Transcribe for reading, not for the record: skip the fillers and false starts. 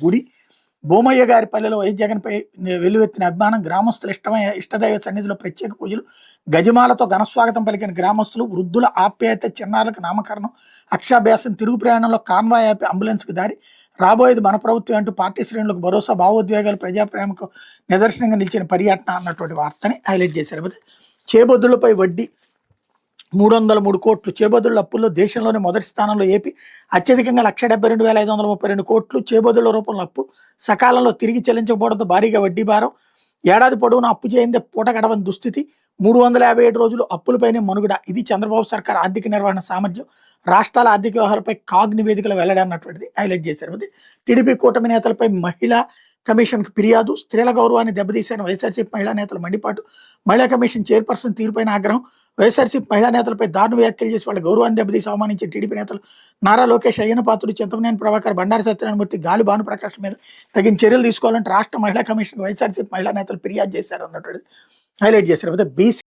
గుడి భూమయ్య గారి పల్లెలో వైఎస్ జగన్పై వెల్లువెత్తిన అభిమానం, గ్రామస్తుల ఇష్టదైవ సన్నిధిలో ప్రత్యేక పూజలు, గజమాలతో ఘనస్వాగతం పలికిన గ్రామస్తులు, వృద్ధుల ఆప్యాయత, చిన్నారులకు నామకరణం, అక్షాభ్యాసం, తిరుగు ప్రయాణంలో కాన్వాయ్ ఆపి అంబులెన్స్కి దారి, రాబోయేది మన ప్రభుత్వం అంటూ పార్టీ శ్రేణులకు భరోసా, భావోద్వేగాలు, ప్రజాప్రేమకు నిదర్శనంగా నిలిచిన పర్యటన అన్నటువంటి వార్తని హైలైట్ చేశారు. చేబొద్దులపై వడ్డీ 303 కోట్లు. చేబదుళ్ల అప్పుల్లో దేశంలోనే మొదటి స్థానంలో ఏపీ, అత్యధికంగా 1,72,532 కోట్లు చేబదుళ్ల రూపంలో అప్పు, సకాలంలో తిరిగి చెల్లించకపోవడంతో భారీగా వడ్డీ భారం, ఏడాది పొడవునా అప్పు చేయిందే పూట గడవని దుస్థితి, 357 రోజులు అప్పులపైనే మనుగడ. ఇది చంద్రబాబు సర్కార్ ఆర్థిక నిర్వహణ సామర్థ్యం, రాష్ట్రాల ఆర్థిక వ్యవహారాలపై కాగ్ నివేదికలు వెల్లడి అన్నటువంటిది హైలైట్ చేశారు. టీడీపీ కూటమి నేతలపై మహిళా కమిషన్కి ఫిర్యాదు, స్త్రీల గౌరవాన్ని దెబ్బతీసిన వైఎస్ఆర్సీపీ మహిళా నేతల మండిపాటు, మహిళా కమిషన్ చైర్పర్సన్ తీరుపైన ఆగ్రహం, వైఎస్ఆర్సీపీ మహిళా నేతలపై దారుణ వ్యాఖ్యలు చేసి వాళ్ళ గౌరవాన్ని దెబ్బతీసి అవమానించే టీడీపీ నేతలు నారా లోకేష్, అయ్యన్న పాత్రుడు, చింతమనేని ప్రభాకర్, బండారు సత్యనారాయణమూర్తి, గాలి భానుప్రకాష్ మీద తగిన చర్యలు తీసుకోవాలంటే రాష్ట్ర మహిళా కమిషన్ వైఎస్ఆర్సీపీ మహిళా నేతలు ఫిర్యాదు చేశారు అన్నటువంటిది హైలైట్ చేశారు. బీసీ